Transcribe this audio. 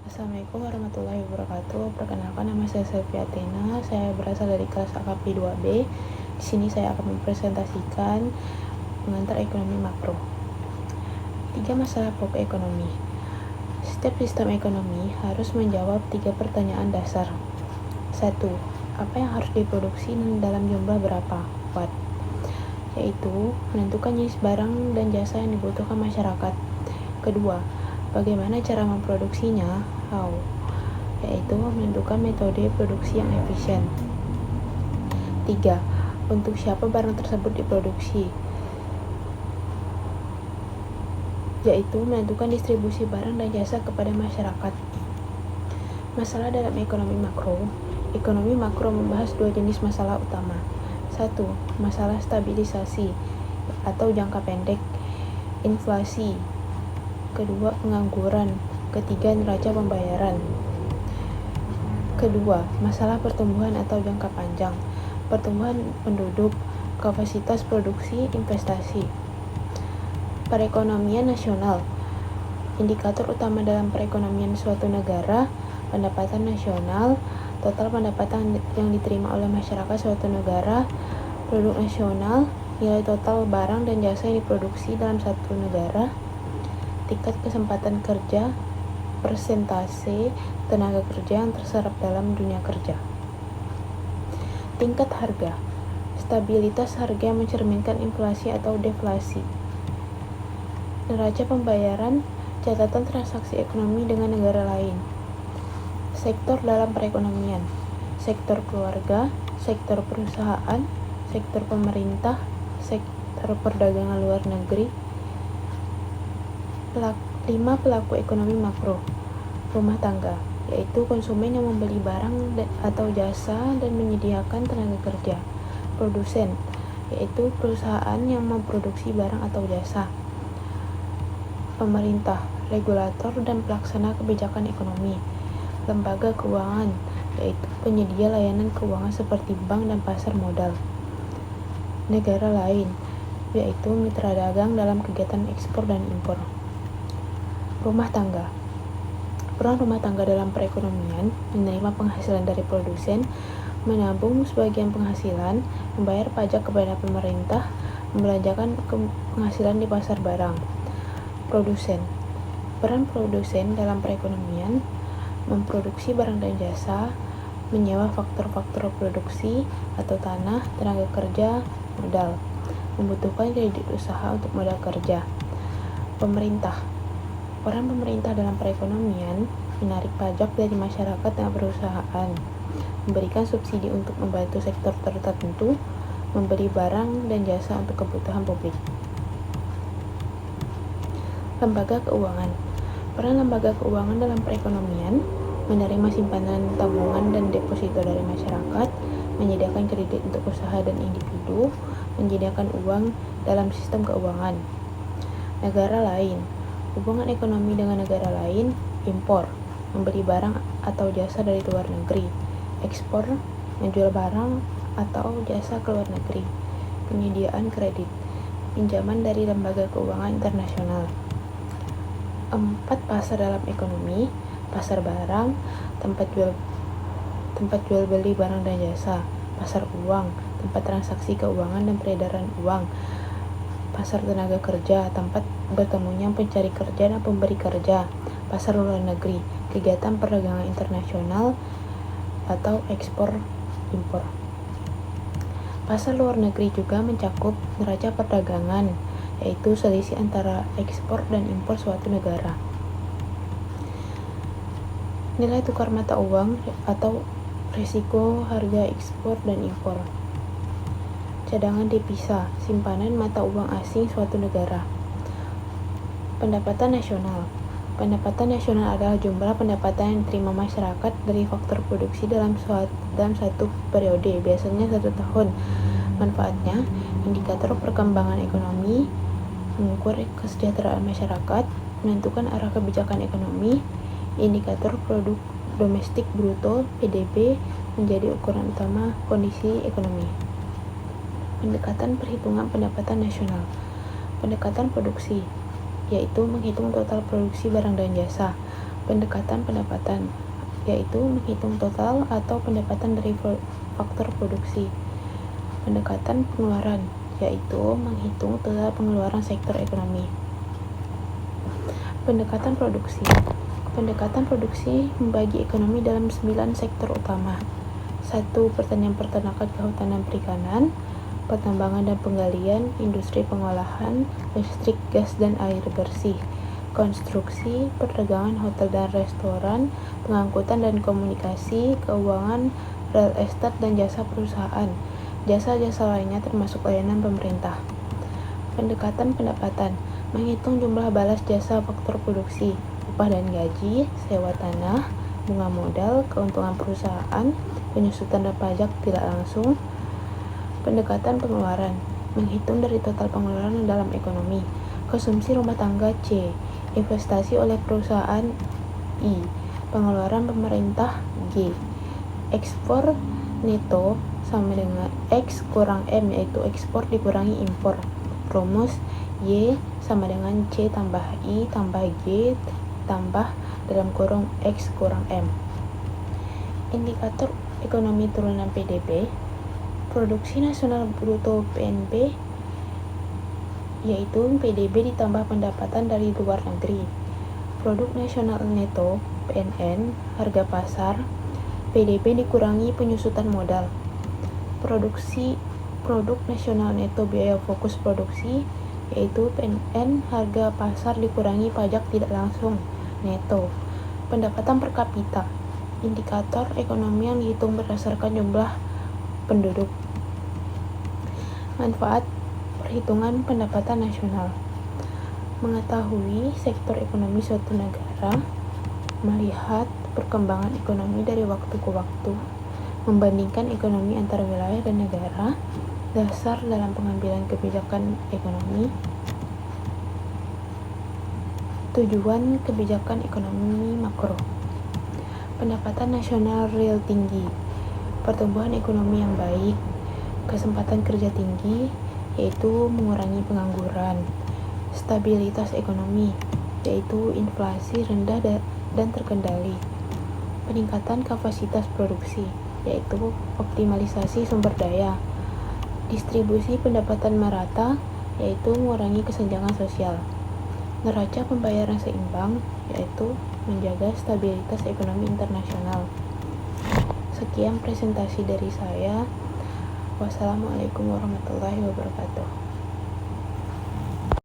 Assalamualaikum warahmatullahi wabarakatuh. Perkenalkan, nama saya Selvi Athena. Saya berasal dari kelas AKP 2B. Di sini saya akan mempresentasikan pengantar ekonomi makro. 3 masalah pokok ekonomi. Setiap sistem ekonomi harus menjawab 3 pertanyaan dasar. 1. Apa yang harus diproduksi dan dalam jumlah berapa? What? Yaitu menentukan jenis barang dan jasa yang dibutuhkan masyarakat. Kedua, bagaimana cara memproduksinya? How? Yaitu menentukan metode produksi yang efisien. 3. Untuk siapa barang tersebut diproduksi? Yaitu menentukan distribusi barang dan jasa kepada masyarakat. Masalah dalam ekonomi makro. Ekonomi makro membahas 2 jenis masalah utama. 1. Masalah stabilisasi atau jangka pendek, inflasi. Kedua, pengangguran. Ketiga, neraca pembayaran. Kedua, masalah pertumbuhan atau jangka panjang, pertumbuhan penduduk, kapasitas produksi, investasi. Perekonomian nasional. Indikator utama dalam perekonomian suatu negara, pendapatan nasional, total pendapatan yang diterima oleh masyarakat suatu negara, produk nasional, nilai total barang dan jasa yang diproduksi dalam satu negara, tingkat kesempatan kerja, persentase tenaga kerja yang terserap dalam dunia kerja. Tingkat harga. Stabilitas harga yang mencerminkan inflasi atau deflasi. Neraca pembayaran, catatan transaksi ekonomi dengan negara lain. Sektor dalam perekonomian. Sektor keluarga, sektor perusahaan, sektor pemerintah, sektor perdagangan luar negeri. 5 pelaku ekonomi makro. Rumah tangga, yaitu konsumen yang membeli barang atau jasa dan menyediakan tenaga kerja. Produsen, yaitu perusahaan yang memproduksi barang atau jasa. Pemerintah, regulator dan pelaksana kebijakan ekonomi. Lembaga keuangan, yaitu penyedia layanan keuangan seperti bank dan pasar modal. Negara lain, yaitu mitra dagang dalam kegiatan ekspor dan impor. Rumah tangga. Peran rumah tangga dalam perekonomian: menerima penghasilan dari produsen, menabung sebagian penghasilan, membayar pajak kepada pemerintah, membelanjakan penghasilan di pasar barang. Produsen. Peran produsen dalam perekonomian: memproduksi barang dan jasa, menyewa faktor-faktor produksi atau tanah, tenaga kerja, modal, membutuhkan kredit usaha untuk modal kerja. Pemerintah. Peran pemerintah dalam perekonomian: menarik pajak dari masyarakat dan perusahaan, memberikan subsidi untuk membantu sektor tertentu, membeli barang dan jasa untuk kebutuhan publik. Lembaga keuangan. Peran lembaga keuangan dalam perekonomian: menerima simpanan tabungan dan deposito dari masyarakat, menyediakan kredit untuk usaha dan individu, menyediakan uang dalam sistem keuangan. Negara lain. Hubungan ekonomi dengan negara lain: impor, membeli barang atau jasa dari luar negeri; ekspor, menjual barang atau jasa ke luar negeri; penyediaan kredit, pinjaman dari lembaga keuangan internasional. 4 pasar dalam ekonomi: pasar barang, tempat jual beli barang dan jasa; pasar uang, tempat transaksi keuangan dan peredaran uang; pasar tenaga kerja, tempat bertemunya pencari kerja dan pemberi kerja; pasar luar negeri, kegiatan perdagangan internasional atau ekspor impor. Pasar luar negeri juga mencakup neraca perdagangan, yaitu selisih antara ekspor dan impor suatu negara. Nilai tukar mata uang atau risiko harga ekspor dan impor. Cadangan devisa, simpanan mata uang asing suatu negara. Pendapatan nasional. Pendapatan nasional adalah jumlah pendapatan yang diterima masyarakat dari faktor produksi dalam satu periode, biasanya 1 tahun. Manfaatnya: indikator perkembangan ekonomi, mengukur kesejahteraan masyarakat, menentukan arah kebijakan ekonomi. Indikator produk domestik bruto (PDB) menjadi ukuran utama kondisi ekonomi. Pendekatan perhitungan pendapatan nasional. Pendekatan produksi, yaitu menghitung total produksi barang dan jasa, Pendekatan pendapatan, yaitu menghitung total atau pendapatan dari faktor produksi. Pendekatan pengeluaran, yaitu menghitung total pengeluaran sektor ekonomi. Pendekatan produksi. Pendekatan produksi membagi ekonomi dalam 9 sektor utama. 1. Pertanian, peternakan, kehutanan, perikanan, pertambangan dan penggalian, industri pengolahan, listrik, gas dan air bersih, konstruksi, perdagangan, hotel dan restoran, pengangkutan dan komunikasi, keuangan, real estate dan jasa perusahaan, jasa-jasa lainnya termasuk layanan pemerintah. Pendekatan pendapatan, menghitung jumlah balas jasa faktor produksi, upah dan gaji, sewa tanah, bunga modal, keuntungan perusahaan, penyusutan dan pajak tidak langsung. Pendekatan pengeluaran, menghitung dari total pengeluaran dalam ekonomi. Konsumsi rumah tangga C, investasi oleh perusahaan I, pengeluaran pemerintah G. Ekspor neto sama dengan X kurang M, yaitu ekspor dikurangi impor. Rumus Y sama dengan C tambah I tambah G tambah dalam kurung X kurang M. Indikator ekonomi turunan PDB, produksi nasional bruto PNB, yaitu PDB ditambah pendapatan dari luar negeri. Produk nasional neto PNN, harga pasar, PDB dikurangi penyusutan modal. Produk nasional neto biaya fokus produksi, yaitu PNN, harga pasar dikurangi pajak tidak langsung neto. Pendapatan per kapita, indikator ekonomi yang dihitung berdasarkan jumlah penduduk. Manfaat perhitungan pendapatan nasional, mengetahui sektor ekonomi suatu negara, melihat perkembangan ekonomi dari waktu ke waktu, membandingkan ekonomi antara wilayah dan negara, dasar dalam pengambilan kebijakan ekonomi, tujuan kebijakan ekonomi makro. Pendapatan nasional real tinggi, pertumbuhan ekonomi yang baik, kesempatan kerja tinggi, yaitu mengurangi pengangguran, stabilitas ekonomi, yaitu inflasi rendah dan terkendali, peningkatan kapasitas produksi, yaitu optimalisasi sumber daya, distribusi pendapatan merata, yaitu mengurangi kesenjangan sosial, neraca pembayaran seimbang, yaitu menjaga stabilitas ekonomi internasional. Sekian presentasi dari saya. Wassalamualaikum warahmatullahi wabarakatuh.